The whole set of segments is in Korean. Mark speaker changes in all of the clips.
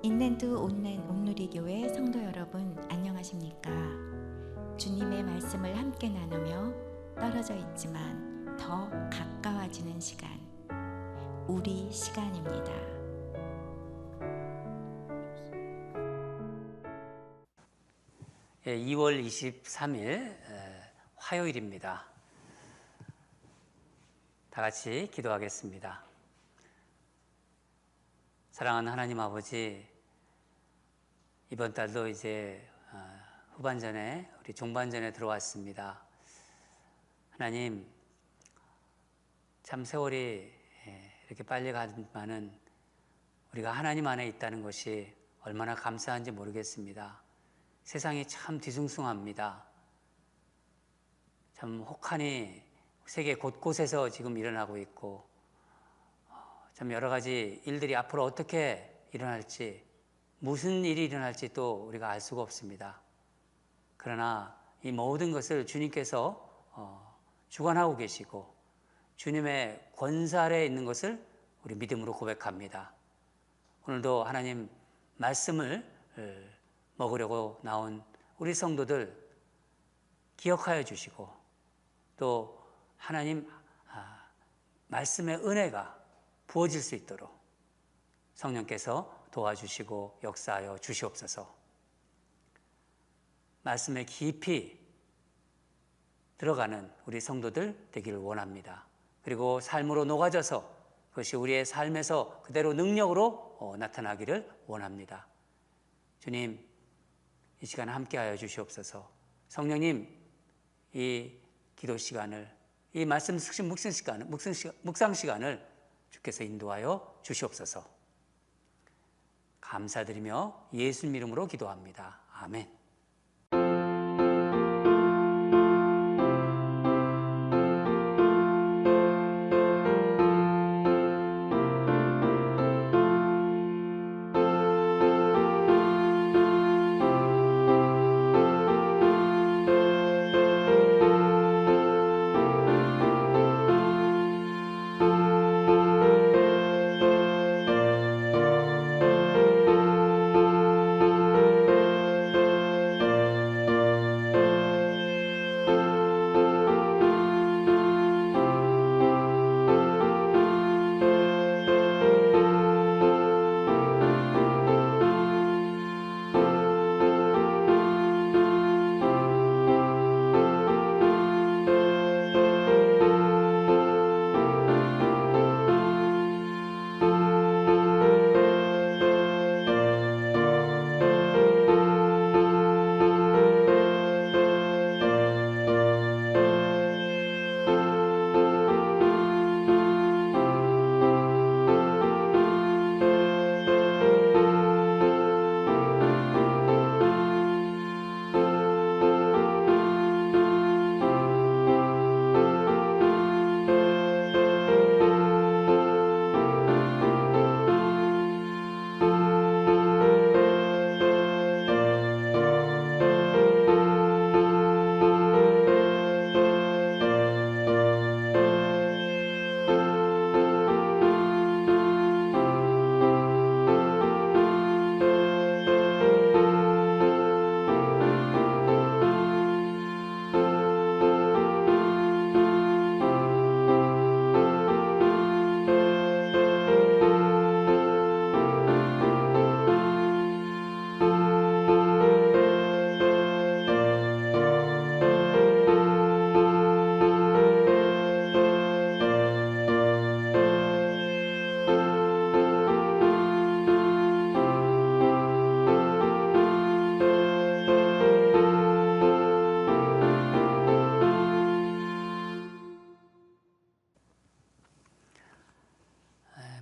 Speaker 1: 인랜드 온라인 옥누리교회 성도 여러분 안녕하십니까? 주님의 말씀을 함께 나누며 떨어져 있지만 더 가까워지는 시간, 우리 시간입니다.
Speaker 2: 예, 2월 23일 화요일입니다. 다 같이 기도하겠습니다. 사랑하는 하나님 아버지, 이번 달도 이제 후반전에 우리 종반전에 들어왔습니다. 하나님, 참 세월이 이렇게 빨리 가지만은 우리가 하나님 안에 있다는 것이 얼마나 감사한지 모르겠습니다. 세상이 참 뒤숭숭합니다. 참 혹한이 세계 곳곳에서 지금 일어나고 있고, 참 여러 가지 일들이 앞으로 어떻게 일어날지, 무슨 일이 일어날지 또 우리가 알 수가 없습니다. 그러나 이 모든 것을 주님께서 주관하고 계시고 주님의 권세 아래에 있는 것을 우리 믿음으로 고백합니다. 오늘도 하나님 말씀을 먹으려고 나온 우리 성도들 기억하여 주시고, 또 하나님 말씀의 은혜가 부어질 수 있도록 성령께서 도와주시고 역사하여 주시옵소서. 말씀에 깊이 들어가는 우리 성도들 되기를 원합니다. 그리고 삶으로 녹아져서 그것이 우리의 삶에서 그대로 능력으로 나타나기를 원합니다. 주님, 이 시간 함께하여 주시옵소서. 성령님, 이 기도 시간을, 이 말씀 숙신 묵상 시간을 주께서 인도하여 주시옵소서. 감사드리며 예수님 이름으로 기도합니다. 아멘.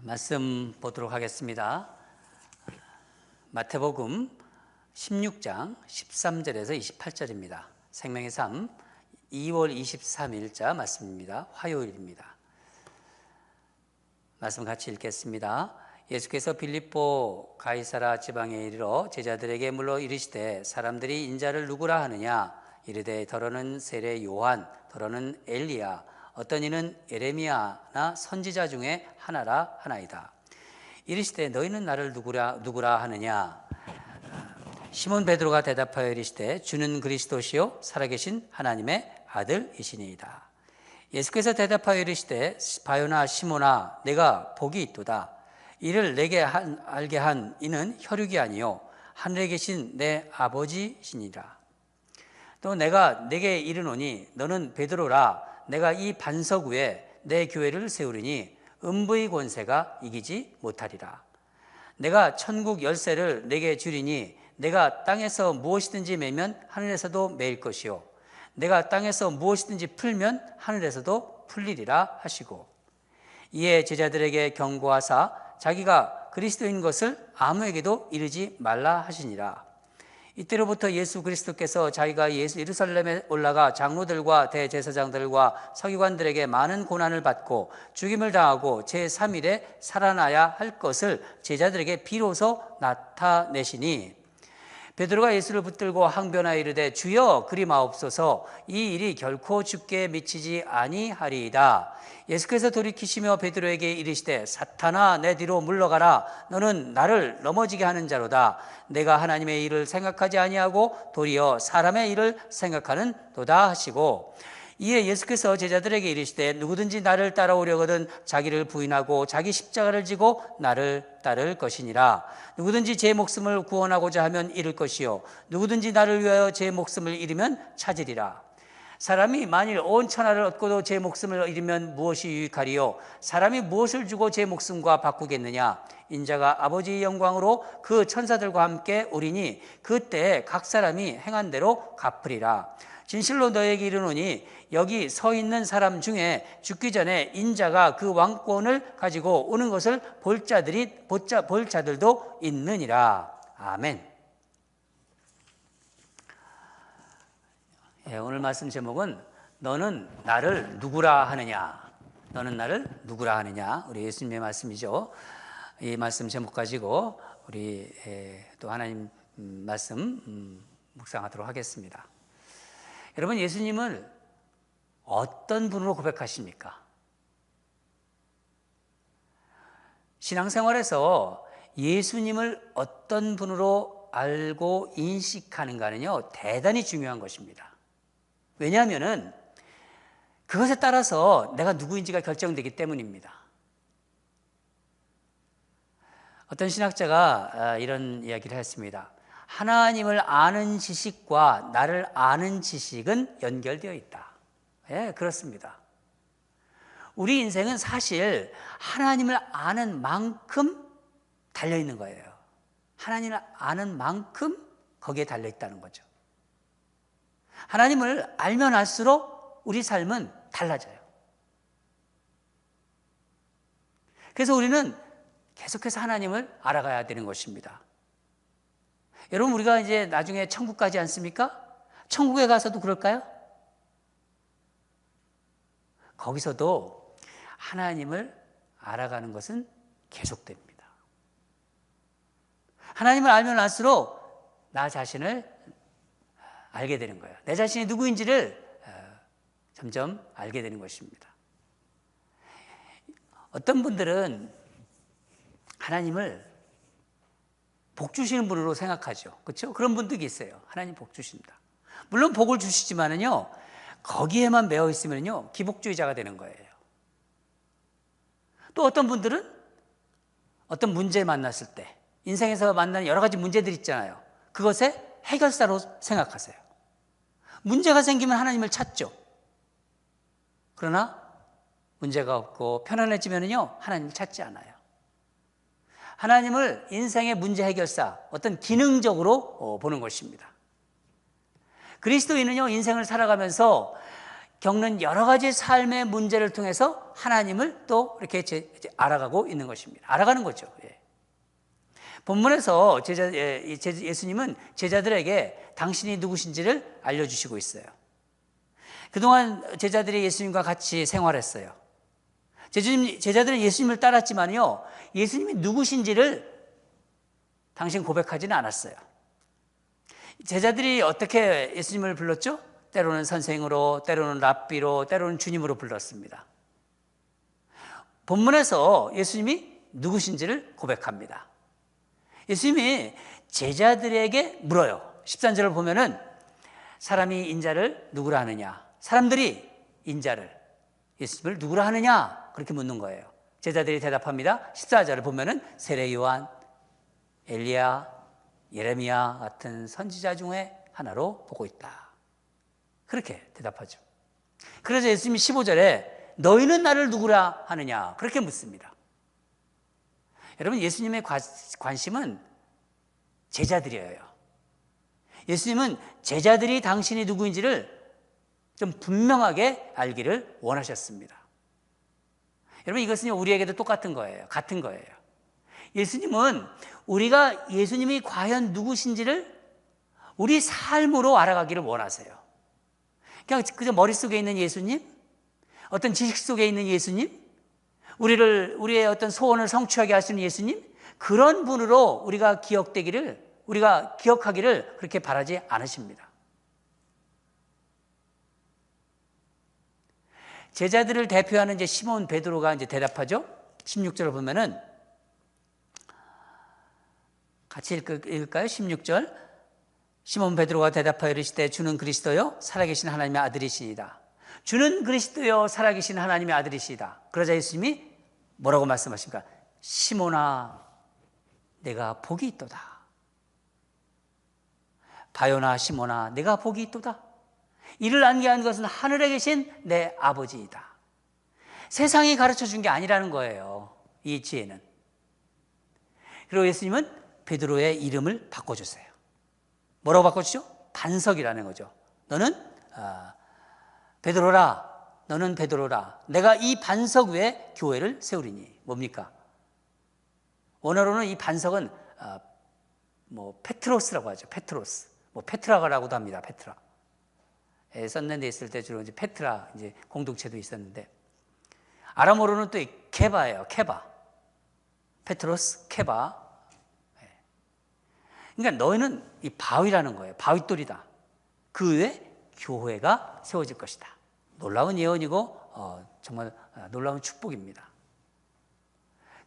Speaker 2: 말씀 보도록 하겠습니다. 마태복음 16장 13절에서 28절입니다. 생명의 삶 2월 23일자 말씀입니다. 화요일입니다. 말씀 같이 읽겠습니다. 예수께서 빌립보 가이사라 지방에 이르러 제자들에게 물러 이르시되 사람들이 인자를 누구라 하느냐? 이르되 더러는 세례 요한, 더러는 엘리야, 어떤 이는 예레미야나 선지자 중에 하나라 하나이다. 이르시되 너희는 나를 누구라 하느냐? 시몬 베드로가 대답하여 이르시되 주는 그리스도시요 살아계신 하나님의 아들이시니이다. 예수께서 대답하여 이르시되 바요나 시몬아 내가 복이 있도다. 이를 내게 알게 한 이는 혈육이 아니요 하늘에 계신 내 아버지시니라. 또 내가 내게 이르노니 너는 베드로라. 내가 이 반석 위에 내 교회를 세우리니 음부의 권세가 이기지 못하리라. 내가 천국 열쇠를 내게 주리니 내가 땅에서 무엇이든지 매면 하늘에서도 매일 것이요 내가 땅에서 무엇이든지 풀면 하늘에서도 풀리리라 하시고, 이에 제자들에게 경고하사 자기가 그리스도인 것을 아무에게도 이르지 말라 하시니라. 이때로부터 예수 그리스도께서 자기가 예루살렘에 올라가 장로들과 대제사장들과 서기관들에게 많은 고난을 받고 죽임을 당하고 제3일에 살아나야 할 것을 제자들에게 비로소 나타내시니, 베드로가 예수를 붙들고 항변하여 이르되 주여 그리 마옵소서. 이 일이 결코 주께 미치지 아니하리이다. 예수께서 돌이키시며 베드로에게 이르시되 사탄아 내 뒤로 물러가라. 너는 나를 넘어지게 하는 자로다. 내가 하나님의 일을 생각하지 아니하고 도리어 사람의 일을 생각하는 도다 하시고, 이에 예수께서 제자들에게 이르시되 누구든지 나를 따라오려거든 자기를 부인하고 자기 십자가를 지고 나를 따를 것이니라. 누구든지 제 목숨을 구원하고자 하면 잃을 것이요 누구든지 나를 위하여 제 목숨을 잃으면 찾으리라. 사람이 만일 온 천하를 얻고도 제 목숨을 잃으면 무엇이 유익하리요? 사람이 무엇을 주고 제 목숨과 바꾸겠느냐? 인자가 아버지의 영광으로 그 천사들과 함께 오리니 그때에 각 사람이 행한 대로 갚으리라. 진실로 너에게 이르노니 여기 서 있는 사람 중에 죽기 전에 인자가 그 왕권을 가지고 오는 것을 볼 자들도 있느니라. 아멘. 오늘 말씀 제목은 너는 나를 누구라 하느냐? 너는 나를 누구라 하느냐? 우리 예수님의 말씀이죠. 이 말씀 제목 가지고 우리 또 하나님 말씀 묵상하도록 하겠습니다. 여러분, 예수님을 어떤 분으로 고백하십니까? 신앙생활에서 예수님을 어떤 분으로 알고 인식하는가는요, 대단히 중요한 것입니다. 왜냐하면 그것에 따라서 내가 누구인지가 결정되기 때문입니다. 어떤 신학자가 이런 이야기를 했습니다. 하나님을 아는 지식과 나를 아는 지식은 연결되어 있다. 예, 그렇습니다. 우리 인생은 사실 하나님을 아는 만큼 달려있는 거예요. 하나님을 아는 만큼 거기에 달려있다는 거죠. 하나님을 알면 알수록 우리 삶은 달라져요. 그래서 우리는 계속해서 하나님을 알아가야 되는 것입니다. 여러분, 우리가 이제 나중에 천국 가지 않습니까? 천국에 가서도 그럴까요? 거기서도 하나님을 알아가는 것은 계속됩니다. 하나님을 알면 알수록 나 자신을 알게 되는 거예요. 내 자신이 누구인지를 점점 알게 되는 것입니다. 어떤 분들은 하나님을 복 주시는 분으로 생각하죠. 그렇죠? 그런 분들이 있어요. 하나님 복 주신다. 물론 복을 주시지만은요, 거기에만 매여 있으면요, 기복주의자가 되는 거예요. 또 어떤 분들은 어떤 문제 만났을 때, 인생에서 만나는 여러 가지 문제들이 있잖아요. 그것의 해결사로 생각하세요. 문제가 생기면 하나님을 찾죠. 그러나 문제가 없고 편안해지면요, 하나님을 찾지 않아요. 하나님을 인생의 문제 해결사, 어떤 기능적으로 보는 것입니다. 그리스도인은요, 인생을 살아가면서 겪는 여러 가지 삶의 문제를 통해서 하나님을 또 이렇게 알아가고 있는 것입니다. 알아가는 거죠. 예. 본문에서 예수님은 제자들에게 당신이 누구신지를 알려주시고 있어요. 그동안 제자들이 예수님과 같이 생활했어요. 제자들은 예수님을 따랐지만요, 예수님이 누구신지를 당신 고백하지는 않았어요. 제자들이 어떻게 예수님을 불렀죠? 때로는 선생으로, 때로는 랍비로, 때로는 주님으로 불렀습니다. 본문에서 예수님이 누구신지를 고백합니다. 예수님이 제자들에게 물어요. 13절을 보면은 사람이 인자를 누구라 하느냐, 사람들이 인자를, 예수님을 누구라 하느냐, 그렇게 묻는 거예요. 제자들이 대답합니다. 14절을 보면은 세례 요한, 엘리야, 예레미야 같은 선지자 중에 하나로 보고 있다, 그렇게 대답하죠. 그래서 예수님이 15절에 너희는 나를 누구라 하느냐, 그렇게 묻습니다. 여러분, 예수님의 관심은 제자들이에요. 예수님은 제자들이 당신이 누구인지를 좀 분명하게 알기를 원하셨습니다. 여러분, 이것은 우리에게도 똑같은 거예요. 같은 거예요. 예수님은 우리가 예수님이 과연 누구신지를 우리 삶으로 알아가기를 원하세요. 그냥 그저 머릿속에 있는 예수님, 어떤 지식 속에 있는 예수님, 우리의 어떤 소원을 성취하게 하시는 예수님, 그런 분으로 우리가 기억하기를 그렇게 바라지 않으십니다. 제자들을 대표하는 이제 시몬 베드로가 이제 대답하죠. 16절을 보면은 같이 읽을까요? 16절. 시몬 베드로가 대답하여 이르시되 주는 그리스도요 살아계신 하나님의 아들이시이다. 주는 그리스도요 살아계신 하나님의 아들이시이다. 그러자 예수님이 뭐라고 말씀하십니까? 시몬아, 내가 복이 있도다. 바요나 시몬아, 내가 복이 있도다. 이를 알게 한 것은 하늘에 계신 내 아버지이다. 세상이 가르쳐 준 게 아니라는 거예요, 이 지혜는. 그리고 예수님은 베드로의 이름을 바꿔주세요. 뭐라고 바꿔주죠? 반석이라는 거죠. 너는 베드로라, 너는 베드로라. 내가 이 반석 위에 교회를 세우리니. 뭡니까? 원어로는 이 반석은 페트로스라고 하죠. 페트로스. 페트라가라고도 합니다. 페트라. 썬랜드에 있을 때 주로 이제 페트라 이제 공동체도 있었는데, 아람어로는 또 케바예요. 케바. 페트로스, 케바. 그러니까 너희는 이 바위라는 거예요. 바위돌이다. 그 위에 교회가 세워질 것이다. 놀라운 예언이고 정말 놀라운 축복입니다.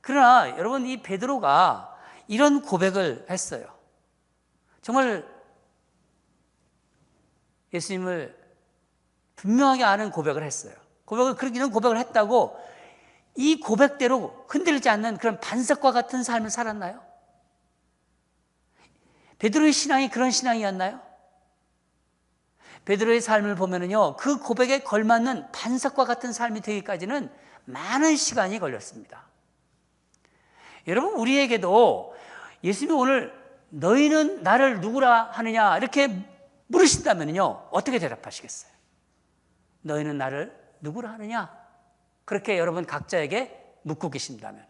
Speaker 2: 그러나 여러분, 이 베드로가 이런 고백을 했어요. 정말 예수님을 분명하게 아는 고백을 했어요. 이런 고백을 했다고 이 고백대로 흔들리지 않는 그런 반석과 같은 삶을 살았나요? 베드로의 신앙이 그런 신앙이었나요? 베드로의 삶을 보면은요, 그 고백에 걸맞는 반석과 같은 삶이 되기까지는 많은 시간이 걸렸습니다. 여러분, 우리에게도 예수님이 오늘 너희는 나를 누구라 하느냐 이렇게 물으신다면요, 어떻게 대답하시겠어요? 너희는 나를 누구라 하느냐? 그렇게 여러분 각자에게 묻고 계신다면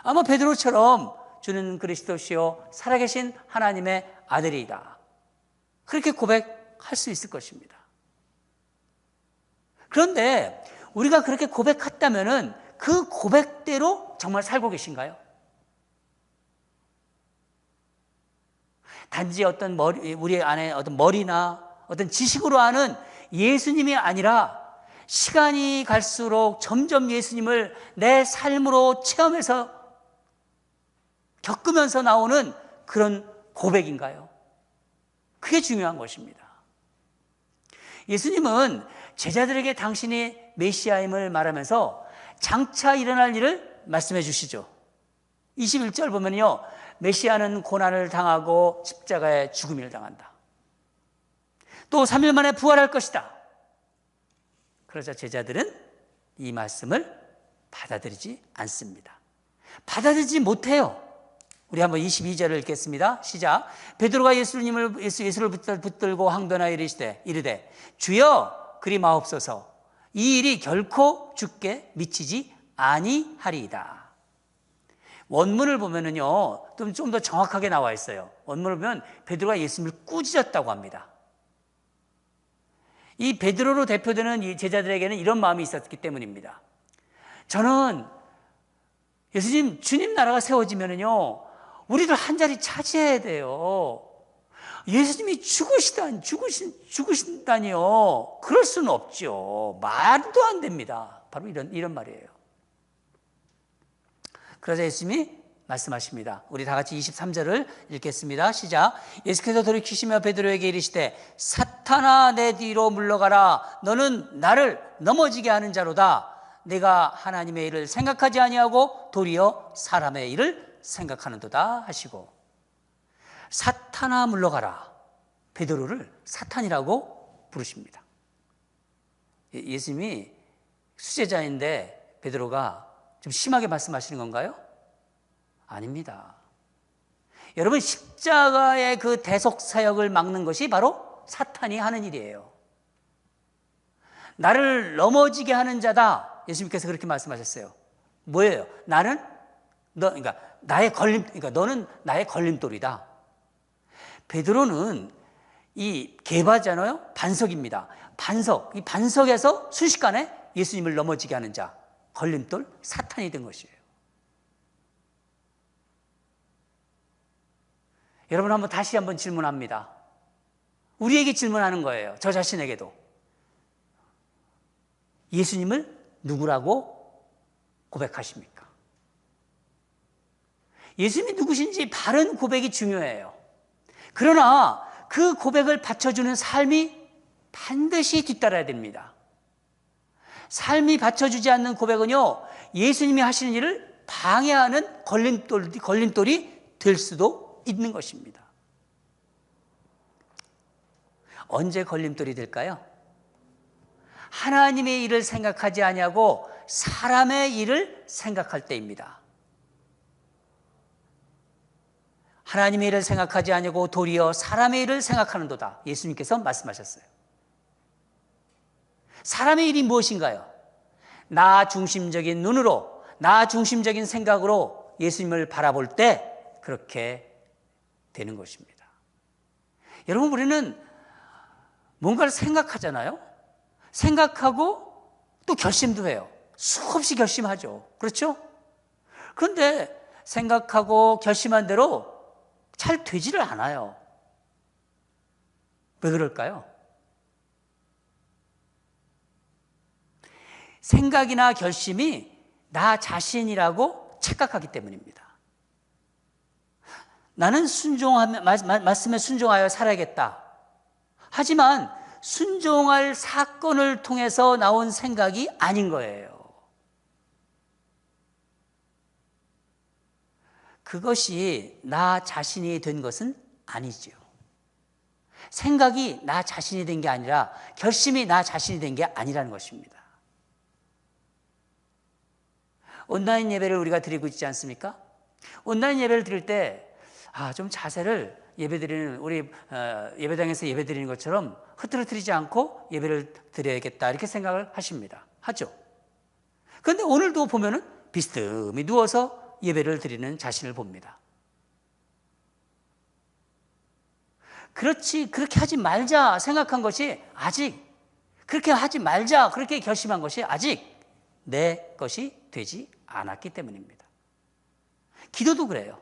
Speaker 2: 아마 베드로처럼 주는 그리스도시요 살아계신 하나님의 아들이다, 그렇게 고백할 수 있을 것입니다. 그런데 우리가 그렇게 고백했다면 그 고백대로 정말 살고 계신가요? 단지 우리 안에 어떤 머리나 어떤 지식으로 아는 예수님이 아니라 시간이 갈수록 점점 예수님을 내 삶으로 체험해서 겪으면서 나오는 그런 고백인가요? 그게 중요한 것입니다. 예수님은 제자들에게 당신이 메시아임을 말하면서 장차 일어날 일을 말씀해 주시죠. 21절 보면요, 메시아는 고난을 당하고 십자가에 죽음을 당한다. 또 3일 만에 부활할 것이다. 그러자 제자들은 이 말씀을 받아들이지 않습니다. 받아들이지 못해요. 우리 한번 22절을 읽겠습니다. 시작. 베드로가 예수를 붙들고 항변하여 이르되 주여 그리 마옵소서, 이 일이 결코 주께 미치지 아니하리이다. 원문을 보면은요, 좀 더 정확하게 나와 있어요. 원문을 보면 베드로가 예수님을 꾸짖었다고 합니다. 이 베드로로 대표되는 이 제자들에게는 이런 마음이 있었기 때문입니다. 저는 예수님, 주님 나라가 세워지면은요, 우리들 한 자리 차지해야 돼요. 예수님이 죽으신다니요. 그럴 수는 없죠. 말도 안 됩니다. 바로 이런 말이에요. 그러자 예수님이 말씀하십니다. 우리 다 같이 23절을 읽겠습니다. 시작. 예수께서 돌이키시며 베드로에게 이르시되 사탄아 내 뒤로 물러가라. 너는 나를 넘어지게 하는 자로다. 내가 하나님의 일을 생각하지 아니하고 도리어 사람의 일을 생각하는도다 하시고, 사탄아 물러가라. 베드로를 사탄이라고 부르십니다. 예수님이 수제자인데 베드로가 좀 심하게 말씀하시는 건가요? 아닙니다. 여러분, 십자가의 그 대속 사역을 막는 것이 바로 사탄이 하는 일이에요. 나를 넘어지게 하는 자다. 예수님께서 그렇게 말씀하셨어요. 뭐예요? 그러니까 너는 나의 걸림돌이다. 베드로는 이 게바잖아요. 반석입니다. 이 반석에서 순식간에 예수님을 넘어지게 하는 자, 걸림돌, 사탄이 된 것이에요. 여러분, 다시 한번 질문합니다. 우리에게 질문하는 거예요. 저 자신에게도. 예수님을 누구라고 고백하십니까? 예수님이 누구신지 바른 고백이 중요해요. 그러나 그 고백을 받쳐주는 삶이 반드시 뒤따라야 됩니다. 삶이 받쳐주지 않는 고백은요, 예수님이 하시는 일을 방해하는 걸림돌이 될 수도 있는 것입니다. 언제 걸림돌이 될까요? 하나님의 일을 생각하지 아니하고 사람의 일을 생각할 때입니다. 하나님의 일을 생각하지 아니하고 도리어 사람의 일을 생각하는도다. 예수님께서 말씀하셨어요. 사람의 일이 무엇인가요? 나 중심적인 눈으로, 나 중심적인 생각으로 예수님을 바라볼 때 그렇게 되는 것입니다. 여러분, 우리는 뭔가를 생각하잖아요. 생각하고 또 결심도 해요. 수없이 결심하죠. 그렇죠? 그런데 생각하고 결심한 대로 잘 되지를 않아요. 왜 그럴까요? 생각이나 결심이 나 자신이라고 착각하기 때문입니다. 나는 말씀에 순종하여 살아야겠다. 하지만 순종할 사건을 통해서 나온 생각이 아닌 거예요. 그것이 나 자신이 된 것은 아니지요. 생각이 나 자신이 된 게 아니라 결심이 나 자신이 된 게 아니라는 것입니다. 온라인 예배를 우리가 드리고 있지 않습니까? 온라인 예배를 드릴 때 좀 자세를 우리 예배당에서 예배 드리는 것처럼 흐트러뜨리지 않고 예배를 드려야겠다 이렇게 생각을 하죠. 그런데 오늘도 보면은 비스듬히 누워서 예배를 드리는 자신을 봅니다. 그렇게 하지 말자 생각한 것이 그렇게 하지 말자 그렇게 결심한 것이 아직 내 것이 되지 않았기 때문입니다. 기도도 그래요.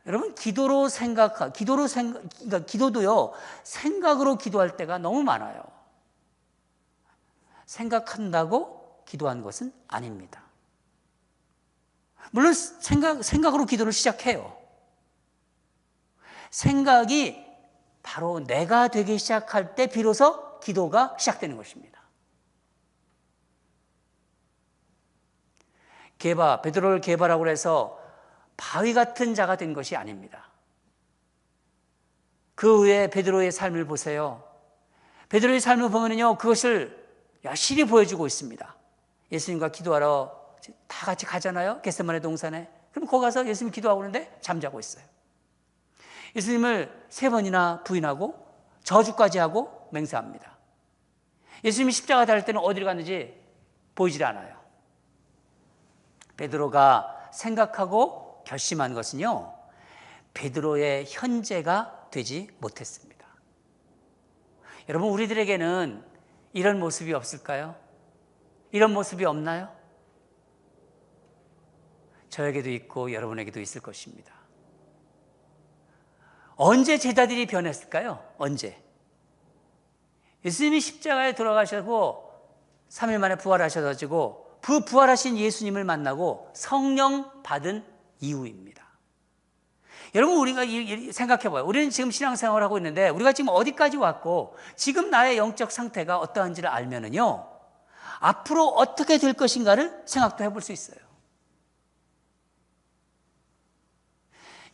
Speaker 2: 여러분, 기도도요, 생각으로 기도할 때가 너무 많아요. 생각한다고 기도한 것은 아닙니다. 물론 생각으로 기도를 시작해요. 생각이 바로 내가 되기 시작할 때 비로소 기도가 시작되는 것입니다. 베드로를 게바라고 해서 바위 같은 자가 된 것이 아닙니다. 그 후에 베드로의 삶을 보세요. 베드로의 삶을 보면요, 그것을 여실히 보여주고 있습니다. 예수님과 기도하러 다 같이 가잖아요. 겟세마네 동산에. 그럼 거기 가서 예수님 기도하고 있는데 잠자고 있어요. 예수님을 3번이나 부인하고 저주까지 하고 맹세합니다. 예수님이 십자가 달릴 때는 어디를 갔는지 보이질 않아요. 베드로가 생각하고 결심한 것은요, 베드로의 현재가 되지 못했습니다. 여러분, 우리들에게는 이런 모습이 없을까요? 이런 모습이 없나요? 저에게도 있고 여러분에게도 있을 것입니다. 언제 제자들이 변했을까요? 언제? 예수님이 십자가에 돌아가시고 3일 만에 부활하셔가지고 그 부활하신 예수님을 만나고 성령 받은 이후입니다. 여러분, 우리가 생각해 봐요. 우리는 지금 신앙생활을 하고 있는데 우리가 지금 어디까지 왔고 지금 나의 영적 상태가 어떠한지를 알면은요, 앞으로 어떻게 될 것인가를 생각도 해볼 수 있어요.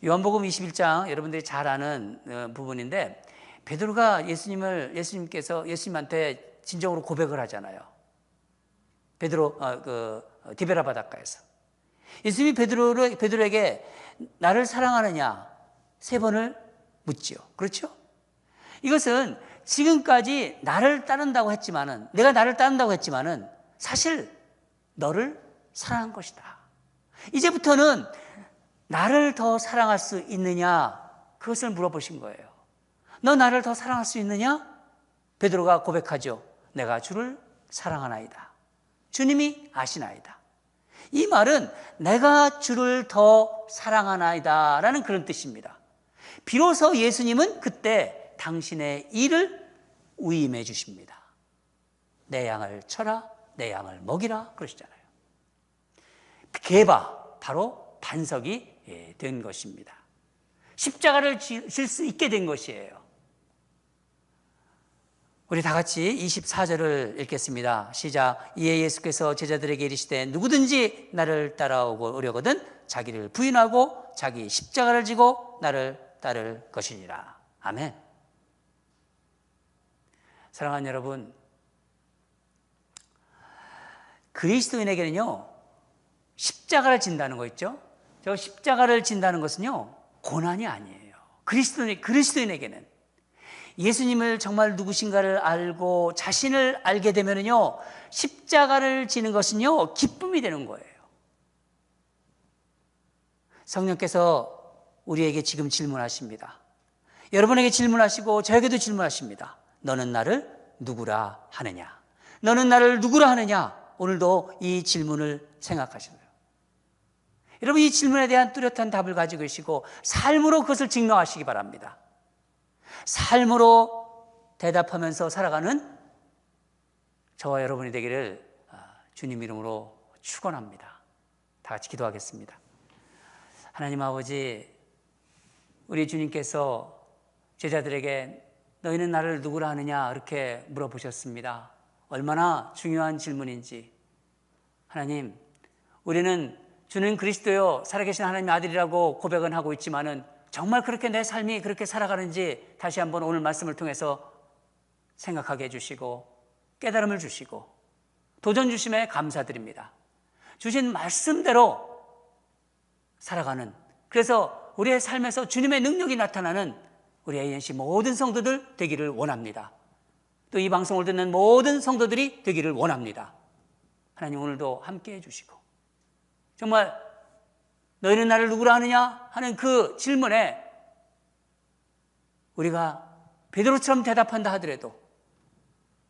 Speaker 2: 요한복음 21장 여러분들이 잘 아는 부분인데, 베드로가 예수님께서 예수님한테 진정으로 고백을 하잖아요. 베드로 디베라 바닷가에서 예수님이 베드로에게 나를 사랑하느냐 3번을 묻지요. 그렇죠? 이것은 지금까지 나를 따른다고 했지만은, 내가 나를 따른다고 했지만은 사실 너를 사랑한 것이다. 이제부터는 나를 더 사랑할 수 있느냐, 그것을 물어보신 거예요. 너 나를 더 사랑할 수 있느냐? 베드로가 고백하죠. 내가 주를 사랑하나이다. 주님이 아시나이다. 이 말은 내가 주를 더 사랑하나이다 라는 그런 뜻입니다. 비로소 예수님은 그때 당신의 일을 위임해 주십니다. 내 양을 쳐라, 내 양을 먹이라 그러시잖아요. 게바, 바로 반석이 된 것입니다. 십자가를 질 수 있게 된 것이에요. 우리 다 같이 24절을 읽겠습니다. 시작. 이에 예수께서 제자들에게 이르시되 누구든지 나를 따라오려거든 자기를 부인하고 자기 십자가를 지고 나를 따를 것이니라. 아멘. 사랑하는 여러분, 그리스도인에게는요, 십자가를 진다는 거 있죠? 저 십자가를 진다는 것은요, 고난이 아니에요. 그리스도인에게는 예수님을 정말 누구신가를 알고 자신을 알게 되면요, 십자가를 지는 것은요, 기쁨이 되는 거예요. 성령께서 우리에게 지금 질문하십니다. 여러분에게 질문하시고 저에게도 질문하십니다. 너는 나를 누구라 하느냐? 너는 나를 누구라 하느냐? 오늘도 이 질문을 생각하시나요? 여러분, 이 질문에 대한 뚜렷한 답을 가지고 계시고 삶으로 그것을 증명하시기 바랍니다. 삶으로 대답하면서 살아가는 저와 여러분이 되기를 주님 이름으로 축원합니다. 다 같이 기도하겠습니다. 하나님 아버지, 우리 주님께서 제자들에게 너희는 나를 누구라 하느냐 이렇게 물어보셨습니다. 얼마나 중요한 질문인지. 하나님, 우리는 주는 그리스도요 살아계신 하나님의 아들이라고 고백은 하고 있지만은 정말 그렇게 내 삶이 그렇게 살아가는지 다시 한번 오늘 말씀을 통해서 생각하게 해주시고 깨달음을 주시고 도전 주심에 감사드립니다. 주신 말씀대로 살아가는, 그래서 우리의 삶에서 주님의 능력이 나타나는 우리 ANC 모든 성도들 되기를 원합니다. 또 이 방송을 듣는 모든 성도들이 되기를 원합니다. 하나님, 오늘도 함께해 주시고 정말 너희는 나를 누구라 하느냐 하는 그 질문에 우리가 베드로처럼 대답한다 하더라도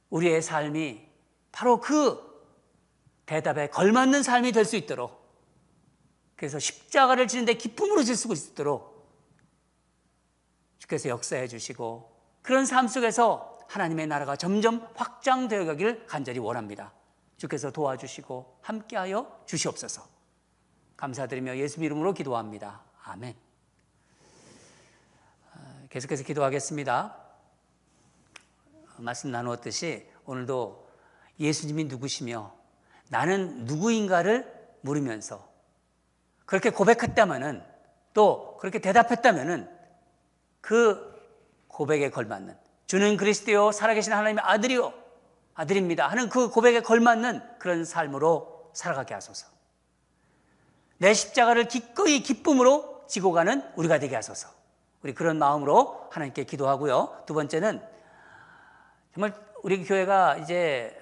Speaker 2: 우리의 삶이 바로 그 대답에 걸맞는 삶이 될 수 있도록, 그래서 십자가를 지는데 기쁨으로 질 수 있도록 주께서 역사해 주시고 그런 삶 속에서 하나님의 나라가 점점 확장되어 가기를 간절히 원합니다. 주께서 도와주시고 함께하여 주시옵소서. 감사드리며 예수 이름으로 기도합니다. 아멘. 계속해서 기도하겠습니다. 말씀 나누었듯이 오늘도 예수님이 누구시며 나는 누구인가를 물으면서 그렇게 고백했다면은, 또 그렇게 대답했다면은 그 고백에 걸맞는, 주는 그리스도요 살아계신 하나님의 아들이요 아들입니다 하는 그 고백에 걸맞는 그런 삶으로 살아가게 하소서. 내 십자가를 기꺼이 기쁨으로 지고 가는 우리가 되게 하소서. 우리 그런 마음으로 하나님께 기도하고요. 두 번째는 정말 우리 교회가 이제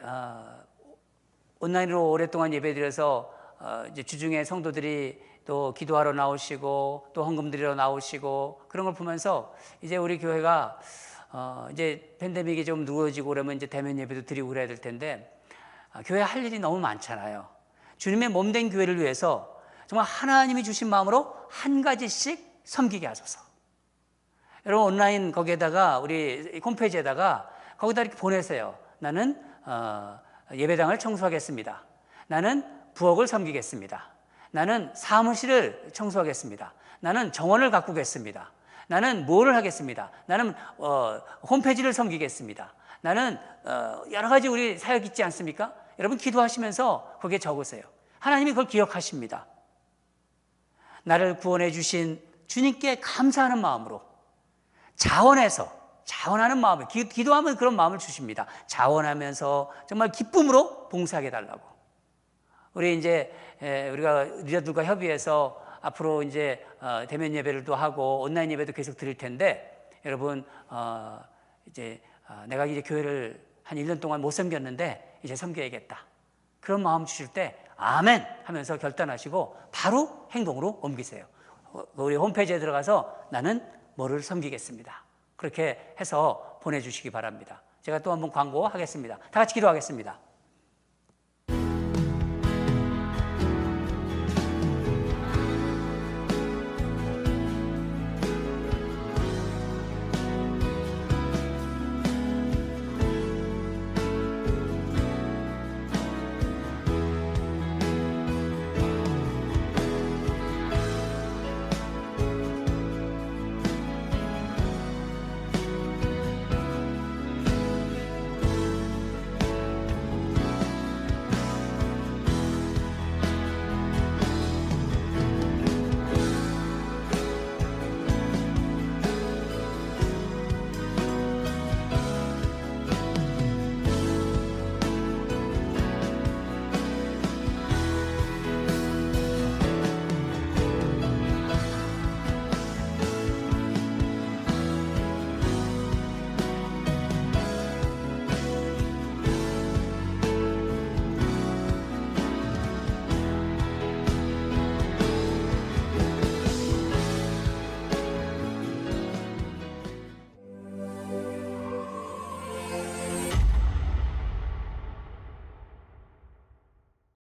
Speaker 2: 온라인으로 오랫동안 예배드려서 이제 주중에 성도들이 또 기도하러 나오시고 또 헌금 드리러 나오시고 그런 걸 보면서 이제 우리 교회가 이제 팬데믹이 좀 누워지고 그러면 이제 대면 예배도 드리고 그래야 될 텐데 교회 할 일이 너무 많잖아요. 주님의 몸된 교회를 위해서 정말 하나님이 주신 마음으로 한 가지씩 섬기게 하소서. 여러분, 온라인 거기에다가 우리 홈페이지에다가 거기다 이렇게 보내세요. 나는 예배당을 청소하겠습니다. 나는 부엌을 섬기겠습니다. 나는 사무실을 청소하겠습니다. 나는 정원을 가꾸겠습니다. 나는 뭐를 하겠습니다. 나는 홈페이지를 섬기겠습니다. 나는 여러 가지 우리 사역 있지 않습니까? 여러분 기도하시면서 거기에 적으세요. 하나님이 그걸 기억하십니다. 나를 구원해 주신 주님께 감사하는 마음으로 자원하는 마음을, 기도하면 그런 마음을 주십니다. 자원하면서 정말 기쁨으로 봉사하게 달라고. 우리 이제 우리가 리더들과 협의해서 앞으로 이제 대면 예배를 또 하고 온라인 예배도 계속 드릴 텐데, 여러분 이제 내가 이제 교회를 한 1년 동안 못 섬겼는데 이제 섬겨야겠다, 그런 마음 주실 때 아멘 하면서 결단하시고 바로 행동으로 옮기세요. 우리 홈페이지에 들어가서 나는 뭐를 섬기겠습니다, 그렇게 해서 보내주시기 바랍니다. 제가 또 한번 광고하겠습니다. 다 같이 기도하겠습니다.